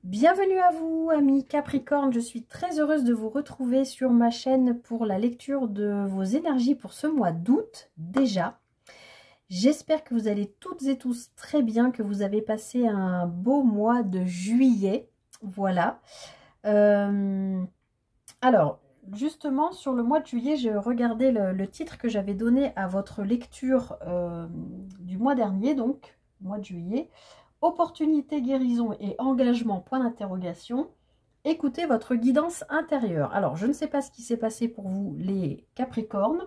Bienvenue à vous, amis Capricorne. Je suis très heureuse de vous retrouver sur ma chaîne pour la lecture de vos énergies pour ce mois d'août déjà. J'espère que vous allez toutes et tous très bien, que vous avez passé un beau mois de juillet. Voilà. Alors, justement, sur le mois de juillet, j'ai regardé le titre que j'avais donné à votre lecture du mois dernier, donc mois de juillet. Opportunité, guérison et engagement, point d'interrogation. Écoutez votre guidance intérieure. Alors, je ne sais pas ce qui s'est passé pour vous, les Capricornes.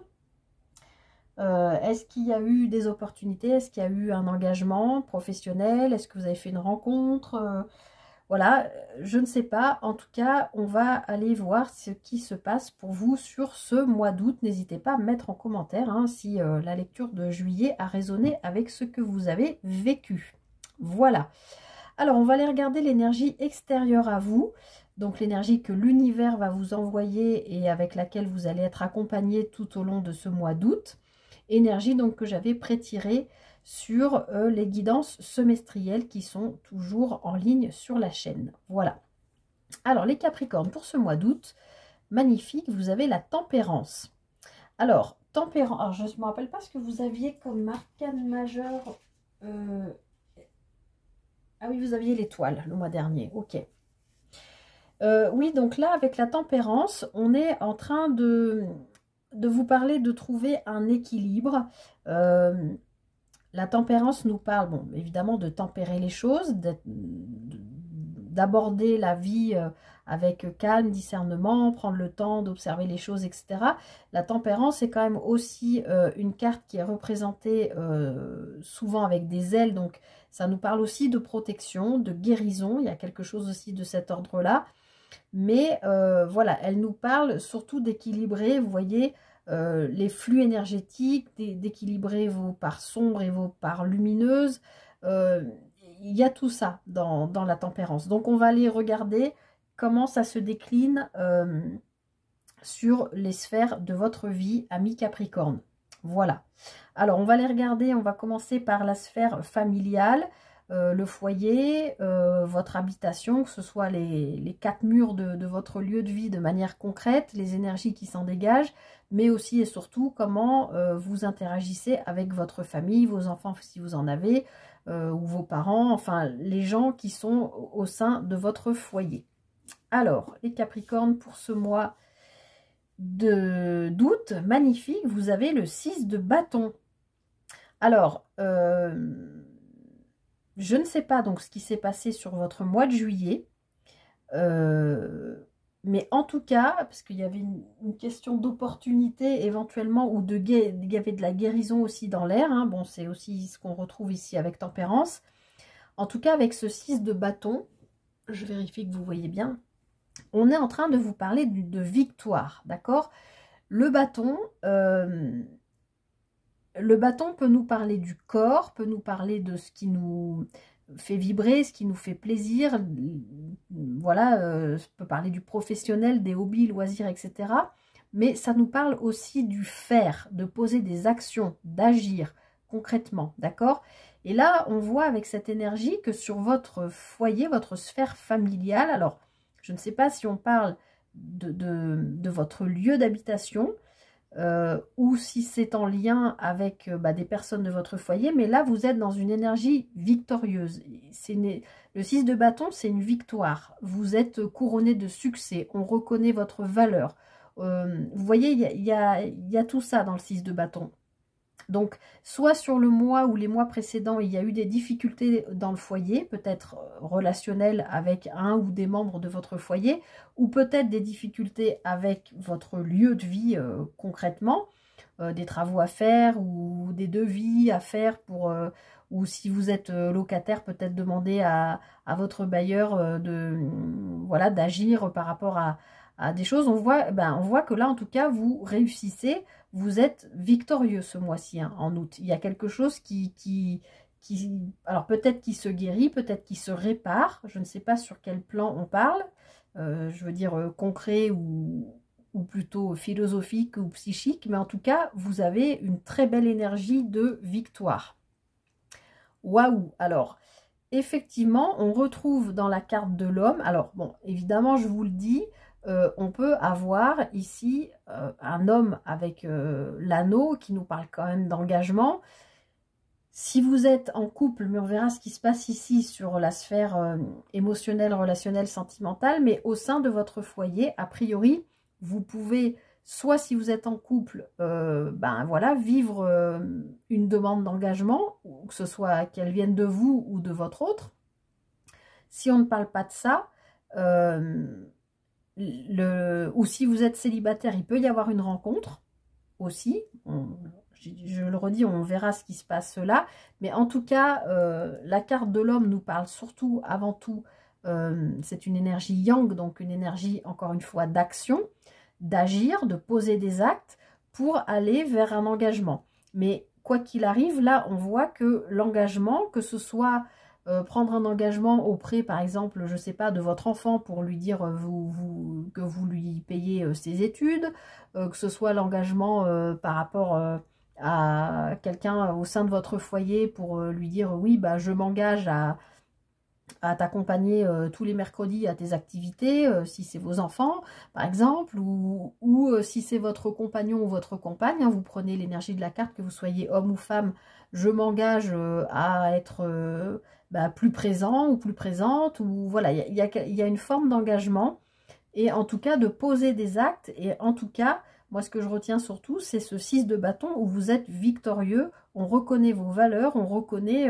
Est-ce qu'il y a eu des opportunités? Est-ce qu'il y a eu un engagement professionnel? Est-ce que vous avez fait une rencontre? Voilà, je ne sais pas. En tout cas, on va aller voir ce qui se passe pour vous sur ce mois d'août. N'hésitez pas à mettre en commentaire si la lecture de juillet a résonné avec ce que vous avez vécu. Voilà. Alors, on va aller regarder l'énergie extérieure à vous. Donc, l'énergie que l'univers va vous envoyer et avec laquelle vous allez être accompagné tout au long de ce mois d'août. Énergie donc que j'avais pré-tirée sur les guidances semestrielles qui sont toujours en ligne sur la chaîne. Voilà. Alors, les Capricornes, pour ce mois d'août, magnifique, vous avez la tempérance. Alors, tempérance, alors je ne me rappelle pas ce que vous aviez comme arcane majeur. Ah oui, vous aviez l'étoile le mois dernier, ok. Oui, donc là, avec la tempérance, on est en train de vous parler de trouver un équilibre. La tempérance nous parle, bon, évidemment, de tempérer les choses, d'aborder la vie avec calme, discernement, prendre le temps d'observer les choses, etc. La tempérance est quand même aussi une carte qui est représentée souvent avec des ailes, donc ça nous parle aussi de protection, de guérison, il y a quelque chose aussi de cet ordre-là. Mais voilà, elle nous parle surtout d'équilibrer, vous voyez, les flux énergétiques, d'équilibrer vos parts sombres et vos parts lumineuses. Il y a tout ça dans la tempérance. Donc, on va aller regarder comment ça se décline sur les sphères de votre vie, amis Capricorne. Voilà. Alors, on va les regarder. On va commencer par la sphère familiale. Le foyer, votre habitation, que ce soit les quatre murs de votre lieu de vie de manière concrète, les énergies qui s'en dégagent, mais aussi et surtout comment vous interagissez avec votre famille, vos enfants si vous en avez, ou vos parents, enfin les gens qui sont au sein de votre foyer. Alors, les Capricornes, pour ce mois d'août, magnifique, vous avez le 6 de bâton. Alors, je ne sais pas donc ce qui s'est passé sur votre mois de juillet, mais en tout cas, parce qu'il y avait une question d'opportunité éventuellement, ou il y avait de la guérison aussi dans l'air, bon, c'est aussi ce qu'on retrouve ici avec tempérance. En tout cas, avec ce 6 de bâton, je vérifie que vous voyez bien, on est en train de vous parler de victoire, d'accord? Le bâton peut nous parler du corps, peut nous parler de ce qui nous fait vibrer, ce qui nous fait plaisir. Voilà, peut parler du professionnel, des hobbies, loisirs, etc. Mais ça nous parle aussi du faire, de poser des actions, d'agir concrètement, d'accord? Et là, on voit avec cette énergie que sur votre foyer, votre sphère familiale, alors, je ne sais pas si on parle de votre lieu d'habitation, ou si c'est en lien avec des personnes de votre foyer, mais là vous êtes dans une énergie victorieuse. Le 6 de bâton, c'est une victoire, vous êtes couronné de succès, on reconnaît votre valeur. Vous voyez, il y a tout ça dans le 6 de bâton. Donc, soit sur le mois ou les mois précédents, il y a eu des difficultés dans le foyer, peut-être relationnelles avec un ou des membres de votre foyer, ou peut-être des difficultés avec votre lieu de vie concrètement, des travaux à faire ou des devis à faire pour... ou si vous êtes locataire, peut-être demander à votre bailleur voilà, d'agir par rapport à des choses. On voit que là, en tout cas, vous réussissez. Vous êtes victorieux ce mois-ci, en août. Il y a quelque chose alors peut-être qui se guérit, peut-être qui se répare. Je ne sais pas sur quel plan on parle. Je veux dire concret ou plutôt philosophique ou psychique. Mais en tout cas, vous avez une très belle énergie de victoire. Waouh! Alors, effectivement, on retrouve dans la carte de l'homme, alors bon, évidemment, je vous le dis, on peut avoir ici un homme avec l'anneau qui nous parle quand même d'engagement. Si vous êtes en couple, mais on verra ce qui se passe ici sur la sphère émotionnelle, relationnelle, sentimentale, mais au sein de votre foyer, a priori, vous pouvez, soit si vous êtes en couple, ben voilà, vivre une demande d'engagement, que ce soit qu'elle vienne de vous ou de votre autre. Si on ne parle pas de ça, ou si vous êtes célibataire, il peut y avoir une rencontre aussi. Je le redis, on verra ce qui se passe là. Mais en tout cas, la carte de l'homme nous parle surtout, avant tout, c'est une énergie yang, donc une énergie, encore une fois, d'action, d'agir, de poser des actes pour aller vers un engagement. Mais quoi qu'il arrive, là, on voit que l'engagement, que ce soit prendre un engagement auprès, par exemple, je ne sais pas, de votre enfant pour lui dire que vous lui payez ses études, que ce soit l'engagement par rapport à quelqu'un au sein de votre foyer pour lui dire oui, bah, je m'engage à t'accompagner tous les mercredis à tes activités, si c'est vos enfants, par exemple, ou si c'est votre compagnon ou votre compagne, hein, vous prenez l'énergie de la carte, que vous soyez homme ou femme, je m'engage à être bah, plus présent ou plus présente, ou voilà, il y a une forme d'engagement, et en tout cas de poser des actes, et en tout cas, moi ce que je retiens surtout, c'est ce 6 de bâton où vous êtes victorieux, on reconnaît vos valeurs, on reconnaît...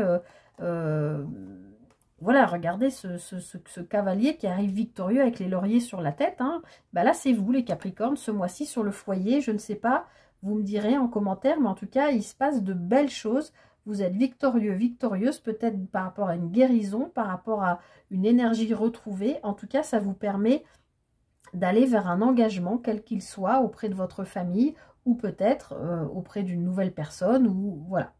voilà, regardez ce cavalier qui arrive victorieux avec les lauriers sur la tête. Hein. Bah là, c'est vous, les Capricornes, ce mois-ci sur le foyer. Je ne sais pas, vous me direz en commentaire, mais en tout cas, il se passe de belles choses. Vous êtes victorieux, victorieuse, peut-être par rapport à une guérison, par rapport à une énergie retrouvée. En tout cas, ça vous permet d'aller vers un engagement, quel qu'il soit, auprès de votre famille ou peut-être auprès d'une nouvelle personne. Ou voilà,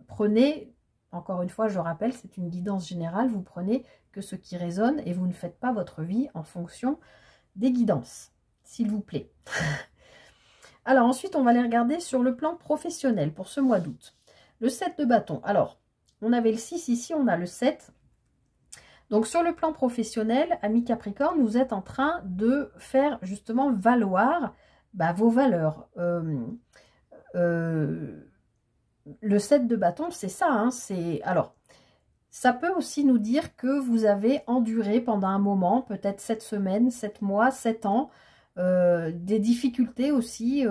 prenez... Encore une fois, je rappelle, c'est une guidance générale. Vous prenez que ce qui résonne et vous ne faites pas votre vie en fonction des guidances, s'il vous plaît. Alors ensuite, on va les regarder sur le plan professionnel pour ce mois d'août. Le 7 de bâton. Alors, on avait le 6 ici, on a le 7. Donc sur le plan professionnel, amis Capricorne, vous êtes en train de faire justement valoir vos valeurs. Le 7 de bâton, c'est ça. Hein, alors, ça peut aussi nous dire que vous avez enduré pendant un moment, peut-être 7 semaines, 7 mois, 7 ans, des difficultés aussi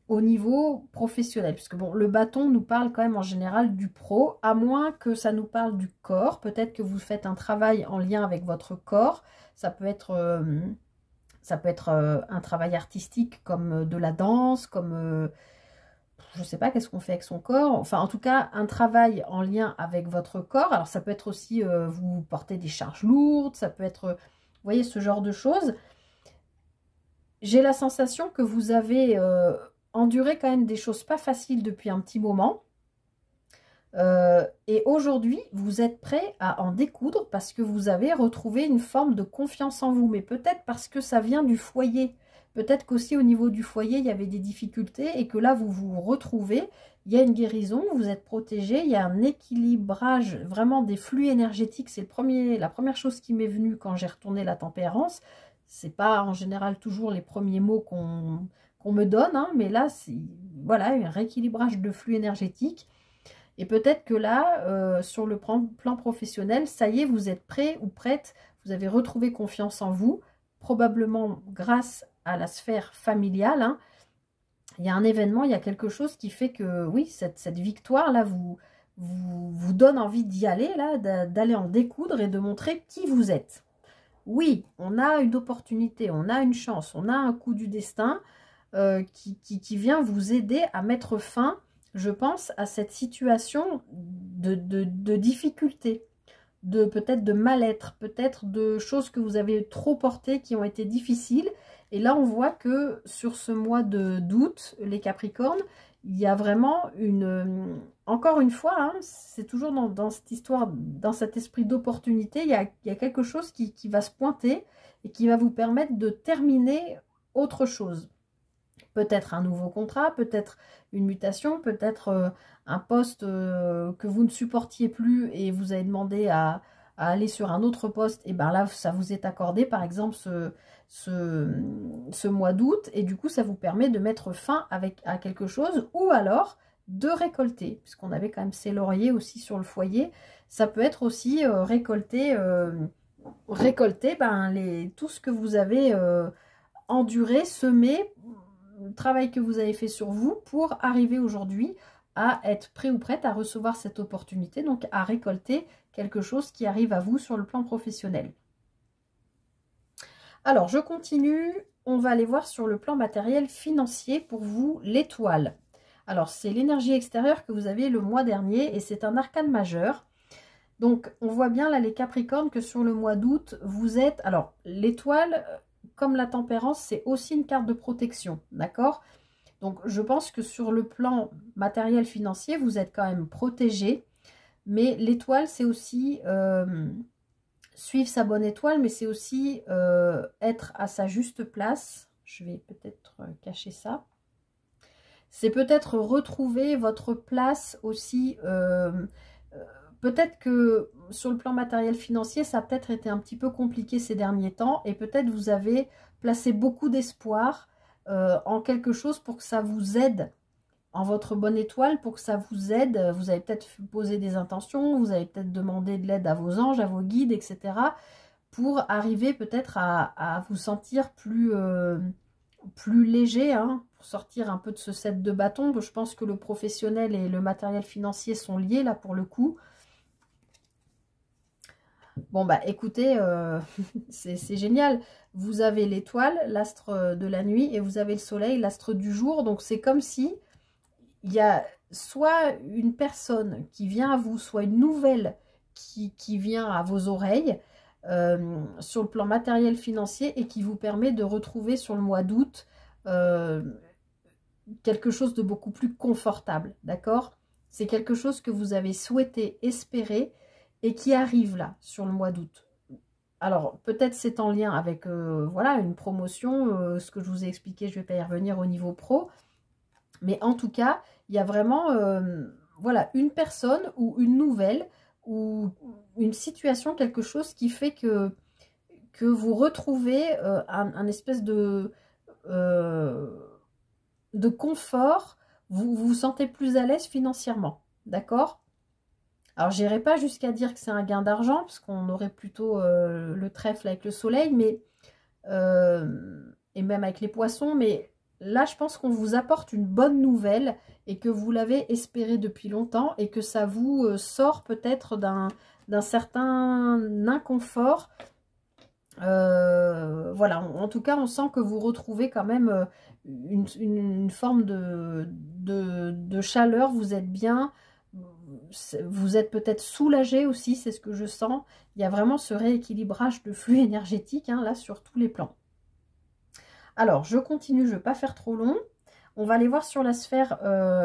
au niveau professionnel. Puisque bon, le bâton nous parle quand même en général du pro, à moins que ça nous parle du corps. Peut-être que vous faites un travail en lien avec votre corps. Ça peut être un travail artistique comme de la danse, comme... je ne sais pas, qu'est-ce qu'on fait avec son corps. Enfin, en tout cas, un travail en lien avec votre corps. Alors, ça peut être aussi, vous portez des charges lourdes. Ça peut être, vous voyez, ce genre de choses. J'ai la sensation que vous avez enduré quand même des choses pas faciles depuis un petit moment. Et aujourd'hui, vous êtes prêt à en découdre parce que vous avez retrouvé une forme de confiance en vous. Mais peut-être parce que ça vient du foyer. Peut-être qu'aussi au niveau du foyer, il y avait des difficultés et que là, vous vous retrouvez. Il y a une guérison, vous êtes protégé, il y a un équilibrage vraiment des flux énergétiques. C'est la première chose qui m'est venue quand j'ai retourné la tempérance. C'est pas en général toujours les premiers mots qu'on me donne, hein, mais là, c'est voilà, un rééquilibrage de flux énergétiques. Et peut-être que là, sur le plan professionnel, ça y est, vous êtes prêt ou prête, vous avez retrouvé confiance en vous, probablement grâce à la sphère familiale. Hein. Il y a un événement, il y a quelque chose qui fait que, oui, cette victoire-là vous donne envie d'y aller, là, d'aller en découdre et de montrer qui vous êtes. Oui, on a une opportunité, on a une chance, on a un coup du destin qui vient vous aider à mettre fin, je pense, à cette situation de difficulté, peut-être de mal-être, peut-être de choses que vous avez trop portées, qui ont été difficiles. Et là, on voit que sur ce mois d'août, les Capricornes, il y a vraiment encore une fois, hein, c'est toujours dans cette histoire, dans cet esprit d'opportunité, il y a quelque chose qui va se pointer et qui va vous permettre de terminer autre chose. Peut-être un nouveau contrat, peut-être une mutation, peut-être un poste que vous ne supportiez plus et vous avez demandé à aller sur un autre poste, et bien là, ça vous est accordé, par exemple, ce mois d'août, et du coup, ça vous permet de mettre fin à quelque chose, ou alors de récolter, puisqu'on avait quand même ces lauriers aussi sur le foyer, ça peut être aussi récolter tout ce que vous avez enduré, semé, le travail que vous avez fait sur vous pour arriver aujourd'hui à être prêt ou prête à recevoir cette opportunité, donc à récolter quelque chose qui arrive à vous sur le plan professionnel. Alors, je continue. On va aller voir sur le plan matériel financier pour vous, l'étoile. Alors, c'est l'énergie extérieure que vous avez le mois dernier et c'est un arcane majeur. Donc, on voit bien là, les Capricornes, que sur le mois d'août, vous êtes... Alors, l'étoile, comme la tempérance, c'est aussi une carte de protection, d'accord? Donc, je pense que sur le plan matériel financier, vous êtes quand même protégé. Mais l'étoile, c'est aussi suivre sa bonne étoile, mais c'est aussi être à sa juste place. Je vais peut-être cacher ça. C'est peut-être retrouver votre place aussi. Peut-être que sur le plan matériel financier, ça a peut-être été un petit peu compliqué ces derniers temps. Et peut-être vous avez placé beaucoup d'espoir en quelque chose pour que ça vous aide, en votre bonne étoile, pour que ça vous aide. Vous avez peut-être posé des intentions, vous avez peut-être demandé de l'aide à vos anges, à vos guides, etc. pour arriver peut-être à vous sentir plus léger, hein, pour sortir un peu de ce set de bâtons. Je pense que le professionnel et le matériel financier sont liés là pour le coup. Bon bah écoutez, c'est génial. Vous avez l'étoile, l'astre de la nuit, et vous avez le soleil, l'astre du jour. Donc c'est comme si il y a soit une personne qui vient à vous, soit une nouvelle qui vient à vos oreilles sur le plan matériel financier et qui vous permet de retrouver sur le mois d'août quelque chose de beaucoup plus confortable, d'accord? C'est quelque chose que vous avez souhaité, espérer et qui arrive là sur le mois d'août. Alors, peut-être c'est en lien avec voilà, une promotion, ce que je vous ai expliqué, je ne vais pas y revenir au niveau pro. Mais en tout cas, il y a vraiment voilà, une personne ou une nouvelle ou une situation, quelque chose qui fait que vous retrouvez un espèce de confort, vous vous sentez plus à l'aise financièrement, d'accord? Alors, je n'irai pas jusqu'à dire que c'est un gain d'argent, parce qu'on aurait plutôt le trèfle avec le soleil, mais et même avec les poissons, mais là, je pense qu'on vous apporte une bonne nouvelle et que vous l'avez espéré depuis longtemps et que ça vous sort peut-être d'un certain inconfort. Voilà, en tout cas, on sent que vous retrouvez quand même une forme de chaleur, vous êtes bien, vous êtes peut-être soulagé aussi, c'est ce que je sens. Il y a vraiment ce rééquilibrage de flux énergétique, hein, là, sur tous les plans. Alors, je continue, je ne vais pas faire trop long. On va aller voir sur la sphère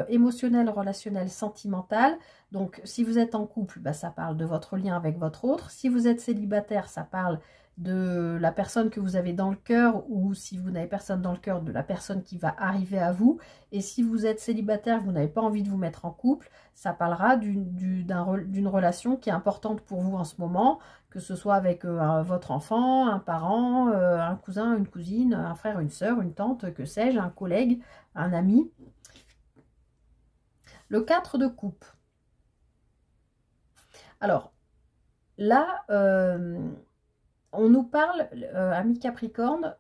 émotionnelle, relationnelle, sentimentale. Donc, si vous êtes en couple, bah, ça parle de votre lien avec votre autre. Si vous êtes célibataire, ça parle de la personne que vous avez dans le cœur, ou si vous n'avez personne dans le cœur, de la personne qui va arriver à vous. Et si vous êtes célibataire, vous n'avez pas envie de vous mettre en couple, ça parlera d'une relation qui est importante pour vous en ce moment, que ce soit avec votre enfant, un parent, un cousin, une cousine, un frère, une sœur, une tante, que sais-je, un collègue, un ami. Le 4 de coupe. Alors, là, on nous parle, ami Capricorne,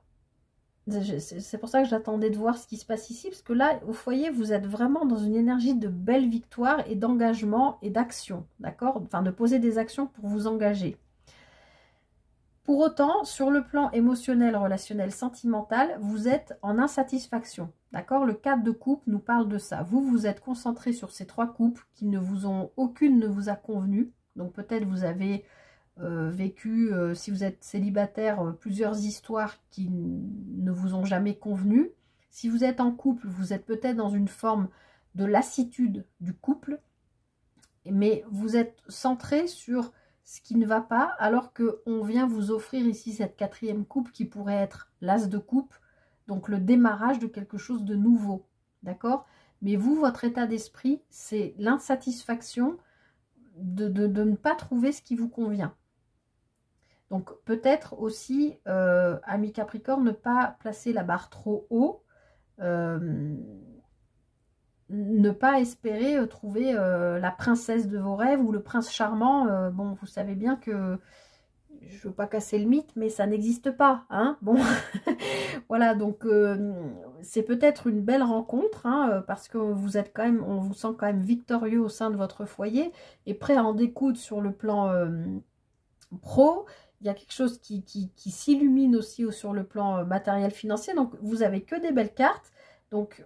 c'est pour ça que j'attendais de voir ce qui se passe ici, parce que là, au foyer, vous êtes vraiment dans une énergie de belle victoire et d'engagement et d'action, d'accord? Enfin, de poser des actions pour vous engager. Pour autant, sur le plan émotionnel, relationnel, sentimental, vous êtes en insatisfaction, d'accord? Le 4 de coupe nous parle de ça. Vous, vous êtes concentré sur ces 3 coupes qui ne vous ont, aucune ne vous a convenu. Donc peut-être vous avez vécu, si vous êtes célibataire, plusieurs histoires qui ne vous ont jamais convenu. Si vous êtes en couple, vous êtes peut-être dans une forme de lassitude du couple, mais vous êtes centré sur ce qui ne va pas, alors qu'on vient vous offrir ici cette 4e coupe qui pourrait être l'as de coupe, donc le démarrage de quelque chose de nouveau, d'accord? Mais vous, votre état d'esprit, c'est l'insatisfaction de ne pas trouver ce qui vous convient. Donc peut-être aussi, ami Capricorne, ne pas placer la barre trop haut, ne pas espérer trouver la princesse de vos rêves ou le prince charmant. Bon, vous savez bien que, je ne veux pas casser le mythe, mais ça n'existe pas, hein, bon. Voilà, donc c'est peut-être une belle rencontre, hein, parce que vous êtes quand même, on vous sent quand même victorieux au sein de votre foyer et prêt à en découdre sur le plan pro. Il y a quelque chose qui s'illumine aussi sur le plan matériel financier, donc vous avez que des belles cartes. Donc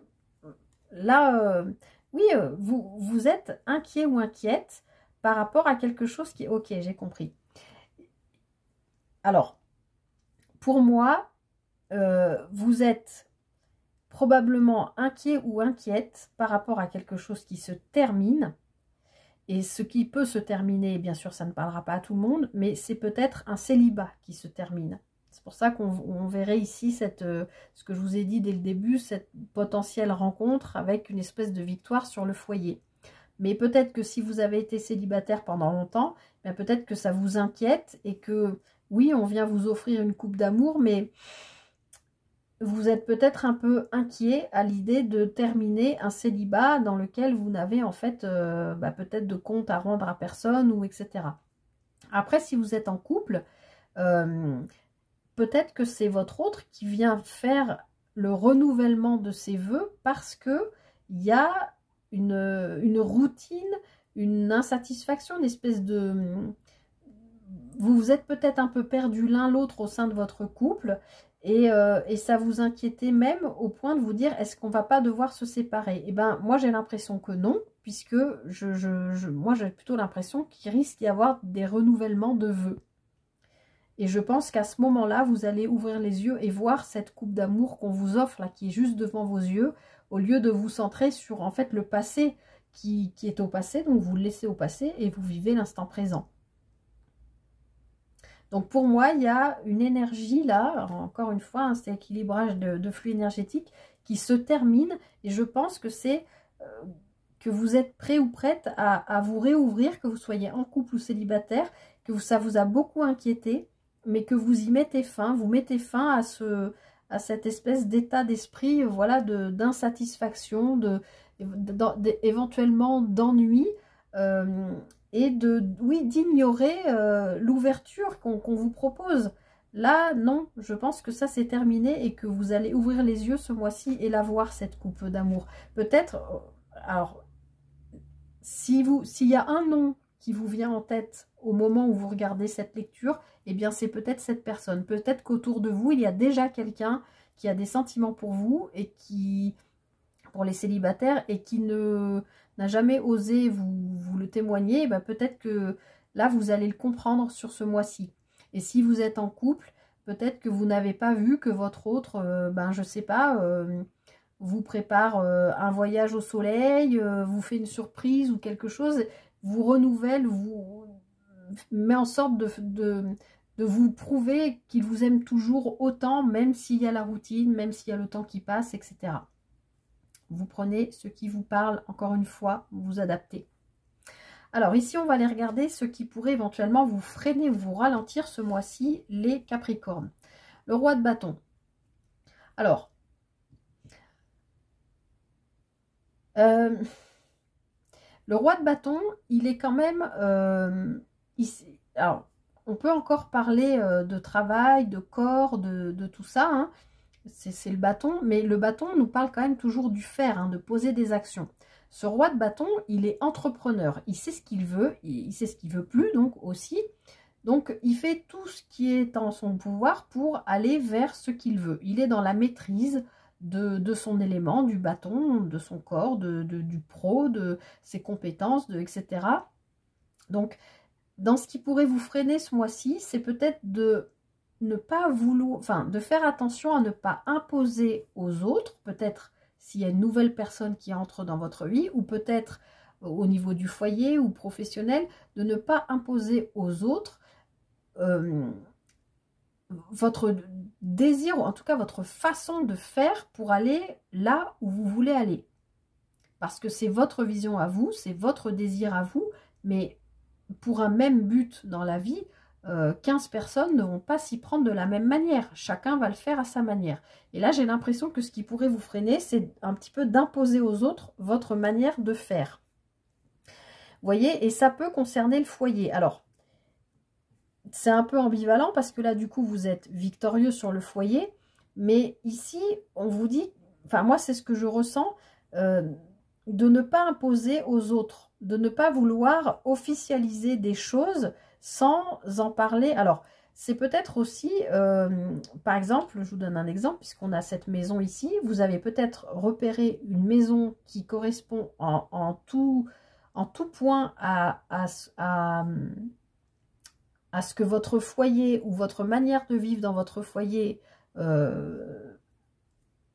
là, oui, vous êtes inquiet ou inquiète par rapport à quelque chose qui... Ok, j'ai compris. Alors, pour moi, vous êtes probablement inquiet ou inquiète par rapport à quelque chose qui se termine. Et ce qui peut se terminer, bien sûr, ça ne parlera pas à tout le monde, mais c'est peut-être un célibat qui se termine. C'est pour ça qu'on verrait ici ce que je vous ai dit dès le début, cette potentielle rencontre avec une espèce de victoire sur le foyer. Mais peut-être que si vous avez été célibataire pendant longtemps, peut-être que ça vous inquiète et que, oui, on vient vous offrir une coupe d'amour, mais vous êtes peut-être un peu inquiet à l'idée de terminer un célibat dans lequel vous n'avez en fait peut-être de compte à rendre à personne ou etc. Après, si vous êtes en couple, peut-être que c'est votre autre qui vient faire le renouvellement de ses vœux parce que il y a une routine, une insatisfaction, une espèce de... Vous vous êtes peut-être un peu perdu l'un l'autre au sein de votre couple et ça vous inquiétait même au point de vous dire est-ce qu'on va pas devoir se séparer? Eh bien, moi j'ai l'impression que non, puisque moi j'ai plutôt l'impression qu'il risque d'y avoir des renouvellements de vœux. Et je pense qu'à ce moment-là, vous allez ouvrir les yeux et voir cette coupe d'amour qu'on vous offre là, qui est juste devant vos yeux, au lieu de vous centrer sur en fait le passé qui est au passé, donc vous le laissez au passé et vous vivez l'instant présent. Donc pour moi, il y a une énergie là, encore une fois, hein, c'est équilibrage de flux énergétique qui se termine et je pense que c'est que vous êtes prêt ou prête à vous réouvrir, que vous soyez en couple ou célibataire, que ça vous a beaucoup inquiété, mais que vous y mettez fin, vous mettez fin à cette espèce d'état d'esprit, voilà, d'insatisfaction, éventuellement d'ennui, et oui, d'ignorer l'ouverture qu'on vous propose. Là, non, je pense que ça c'est terminé et que vous allez ouvrir les yeux ce mois-ci et la voir, cette coupe d'amour. Peut-être, alors, s'il y a un nom qui vous vient en tête au moment où vous regardez cette lecture, eh bien c'est peut-être cette personne. Peut-être qu'autour de vous, il y a déjà quelqu'un qui a des sentiments pour vous et qui, pour les célibataires, et qui n'a jamais osé vous le témoigner. Eh peut-être que là, vous allez le comprendre sur ce mois-ci. Et si vous êtes en couple, peut-être que vous n'avez pas vu que votre autre, je sais pas... vous prépare un voyage au soleil, vous fait une surprise ou quelque chose, vous renouvelle, vous met en sorte de vous prouver qu'il vous aime toujours autant, même s'il y a la routine, même s'il y a le temps qui passe, etc. Vous prenez ce qui vous parle, encore une fois, vous vous adaptez. Alors ici, on va aller regarder ce qui pourrait éventuellement vous freiner ou vous ralentir ce mois-ci, les Capricornes. Le roi de bâton. Alors, le roi de bâton, il est quand même... alors, on peut encore parler de travail, de corps, de tout ça, hein. C'est le bâton, mais le bâton nous parle quand même toujours du faire, hein, de poser des actions. Ce roi de bâton, il est entrepreneur, il sait ce qu'il veut, il sait ce qu'il veut plus, donc aussi. Donc, il fait tout ce qui est en son pouvoir pour aller vers ce qu'il veut. Il est dans la maîtrise de son élément, du bâton, de son corps, du pro, de ses compétences, etc. Donc, dans ce qui pourrait vous freiner ce mois-ci, c'est peut-être de ne pas vouloir, enfin, de faire attention à ne pas imposer aux autres, peut-être s'il y a une nouvelle personne qui entre dans votre vie, ou peut-être au niveau du foyer ou professionnel, de ne pas imposer aux autres désir, ou en tout cas votre façon de faire pour aller là où vous voulez aller. Parce que c'est votre vision à vous, c'est votre désir à vous, mais pour un même but dans la vie, 15 personnes ne vont pas s'y prendre de la même manière. Chacun va le faire à sa manière. Et là, j'ai l'impression que ce qui pourrait vous freiner, c'est un petit peu d'imposer aux autres votre manière de faire. Vous voyez, et ça peut concerner le foyer. Alors, c'est un peu ambivalent parce que là, du coup, vous êtes victorieux sur le foyer. Mais ici, on vous dit, enfin, moi, c'est ce que je ressens, de ne pas imposer aux autres, de ne pas vouloir officialiser des choses sans en parler. Alors, c'est peut-être aussi, par exemple, je vous donne un exemple, puisqu'on a cette maison ici, vous avez peut-être repéré une maison qui correspond en tout point à ce que votre foyer ou votre manière de vivre dans votre foyer...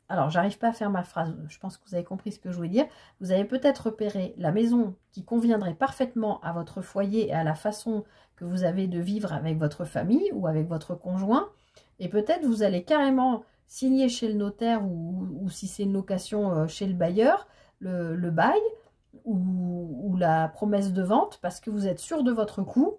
alors, j'arrive pas à faire ma phrase, je pense que vous avez compris ce que je voulais dire. Vous avez peut-être repéré la maison qui conviendrait parfaitement à votre foyer et à la façon que vous avez de vivre avec votre famille ou avec votre conjoint. Et peut-être vous allez carrément signer chez le notaire ou si c'est une location chez le bailleur, le bail ou la promesse de vente parce que vous êtes sûr de votre coup.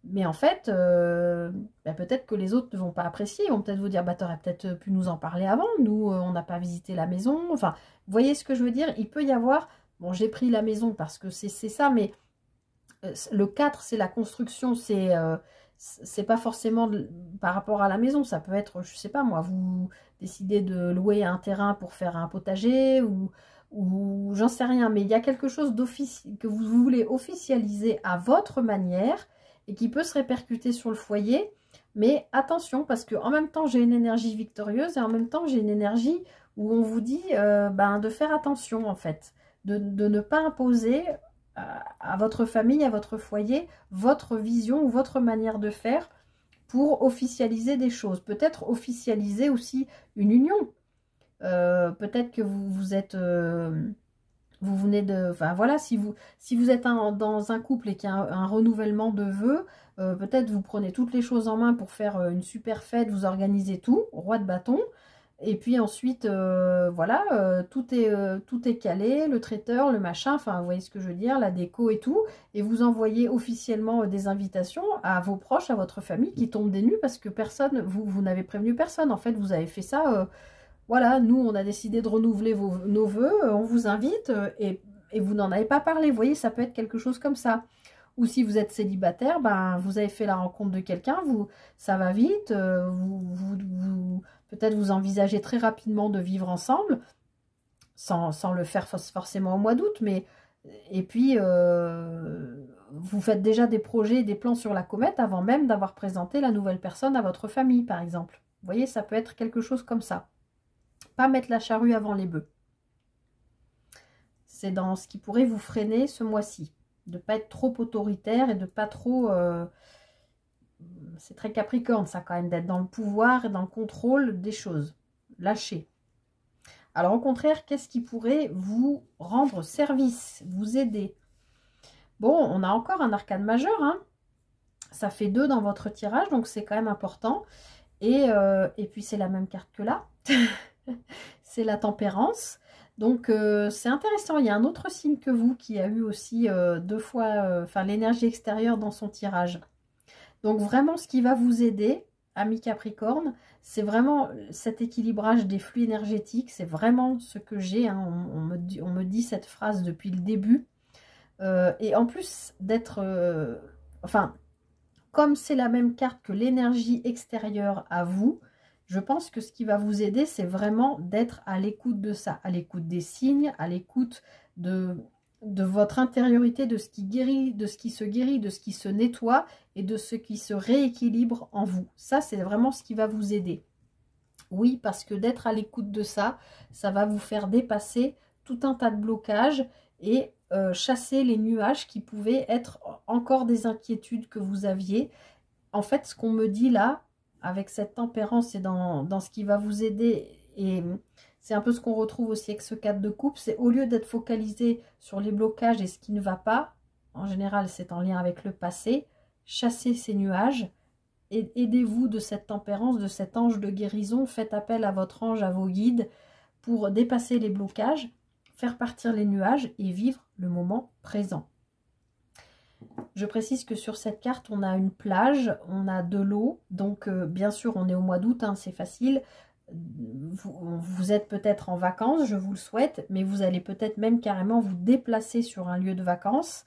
Mais en fait, peut-être que les autres ne vont pas apprécier. Ils vont peut-être vous dire, bah, tu aurais peut-être pu nous en parler avant. Nous, on n'a pas visité la maison. Enfin, vous voyez ce que je veux dire? Il peut y avoir... Bon, j'ai pris la maison parce que c'est ça, mais le 4, c'est la construction. C'est pas forcément par rapport à la maison. Ça peut être, je sais pas moi, vous décidez de louer un terrain pour faire un potager ou j'en sais rien. Mais il y a quelque chose que vous voulez officialiser à votre manière et qui peut se répercuter sur le foyer. Mais attention, parce que en même temps, j'ai une énergie victorieuse et en même temps, j'ai une énergie où on vous dit de faire attention, en fait. De ne pas imposer à votre famille, à votre foyer, votre vision ou votre manière de faire pour officialiser des choses. Peut-être officialiser aussi une union. Peut-être que vous êtes... vous venez de... Enfin voilà, si vous êtes dans un couple et qu'il y a un renouvellement de vœux, peut-être vous prenez toutes les choses en main pour faire une super fête, vous organisez tout, roi de bâton. Et puis ensuite, voilà, tout est calé, le traiteur, le machin, enfin vous voyez ce que je veux dire, la déco et tout. Et vous envoyez officiellement des invitations à vos proches, à votre famille qui tombent des nues parce que personne, vous n'avez prévenu personne. En fait, vous avez fait ça... voilà, nous, on a décidé de renouveler nos vœux, on vous invite et vous n'en avez pas parlé. Vous voyez, ça peut être quelque chose comme ça. Ou si vous êtes célibataire, ben, vous avez fait la rencontre de quelqu'un, ça va vite, peut-être vous envisagez très rapidement de vivre ensemble, sans le faire forcément au mois d'août, mais et puis vous faites déjà des projets, des plans sur la comète avant même d'avoir présenté la nouvelle personne à votre famille, par exemple. Vous voyez, ça peut être quelque chose comme ça. Pas mettre la charrue avant les bœufs. C'est dans ce qui pourrait vous freiner ce mois-ci. De ne pas être trop autoritaire et de pas trop... c'est très capricorne ça quand même, d'être dans le pouvoir et dans le contrôle des choses. Lâcher. Alors au contraire, qu'est-ce qui pourrait vous rendre service, vous aider? Bon, on a encore un arcane majeur, hein. Ça fait 2 dans votre tirage, donc c'est quand même important. Et puis c'est la même carte que là. C'est la tempérance. Donc c'est intéressant, il y a un autre signe que vous qui a eu aussi 2 fois l'énergie extérieure dans son tirage. Donc vraiment ce qui va vous aider, ami Capricorne, c'est vraiment cet équilibrage des flux énergétiques, c'est vraiment ce que j'ai, hein. On me dit cette phrase depuis le début. Et en plus d'être... comme c'est la même carte que l'énergie extérieure à vous, je pense que ce qui va vous aider, c'est vraiment d'être à l'écoute de ça, à l'écoute des signes, à l'écoute de votre intériorité, de ce qui guérit, de ce qui se guérit, de ce qui se nettoie et de ce qui se rééquilibre en vous. Ça, c'est vraiment ce qui va vous aider. Oui, parce que d'être à l'écoute de ça, ça va vous faire dépasser tout un tas de blocages et chasser les nuages qui pouvaient être encore des inquiétudes que vous aviez. En fait, ce qu'on me dit là, avec cette tempérance et dans ce qui va vous aider, et c'est un peu ce qu'on retrouve aussi avec ce 4 de coupe, c'est au lieu d'être focalisé sur les blocages et ce qui ne va pas, en général c'est en lien avec le passé, chasser ces nuages Aidez-vous de cette tempérance, de cet ange de guérison. Faites appel à votre ange, à vos guides pour dépasser les blocages, faire partir les nuages et vivre le moment présent. Je précise que sur cette carte, on a une plage, on a de l'eau. Donc, bien sûr, on est au mois d'août, hein, c'est facile. Vous êtes peut-être en vacances, je vous le souhaite, mais vous allez peut-être même carrément vous déplacer sur un lieu de vacances.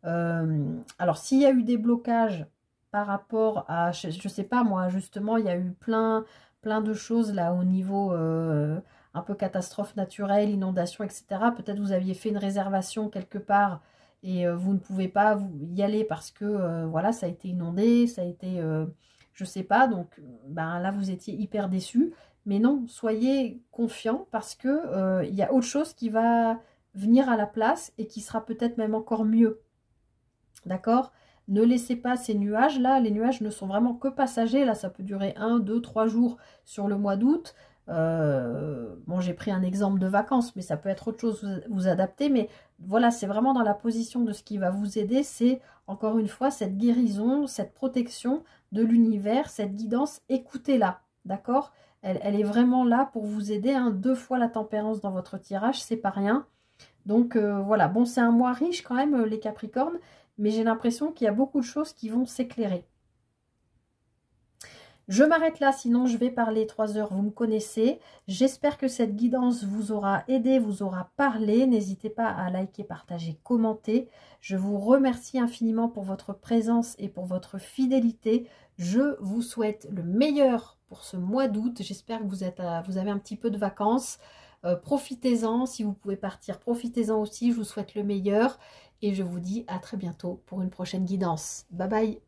Alors, s'il y a eu des blocages par rapport à, je ne sais pas moi, justement, il y a eu plein de choses là au niveau un peu catastrophe naturelle, inondation, etc. Peut-être vous aviez fait une réservation quelque part et vous ne pouvez pas y aller parce que voilà, ça a été inondé, ça a été, je sais pas, donc ben, là vous étiez hyper déçus. Mais non, soyez confiants parce que il y a autre chose qui va venir à la place et qui sera peut-être même encore mieux. D'accord? Ne laissez pas ces nuages là, les nuages ne sont vraiment que passagers, là ça peut durer 1, 2, 3 jours sur le mois d'août. Bon, j'ai pris un exemple de vacances, mais ça peut être autre chose, vous adapter, mais voilà, c'est vraiment dans la position de ce qui va vous aider, c'est encore une fois cette guérison, cette protection de l'univers, cette guidance, écoutez-la, d'accord? Elle est vraiment là pour vous aider, hein, 2 fois la tempérance dans votre tirage, c'est pas rien. Donc voilà, bon, c'est un mois riche quand même, les Capricornes, mais j'ai l'impression qu'il y a beaucoup de choses qui vont s'éclairer. Je m'arrête là, sinon je vais parler 3 heures, vous me connaissez. J'espère que cette guidance vous aura aidé, vous aura parlé. N'hésitez pas à liker, partager, commenter. Je vous remercie infiniment pour votre présence et pour votre fidélité. Je vous souhaite le meilleur pour ce mois d'août. J'espère que vous avez un petit peu de vacances. Profitez-en, si vous pouvez partir, profitez-en aussi. Je vous souhaite le meilleur et je vous dis à très bientôt pour une prochaine guidance. Bye bye!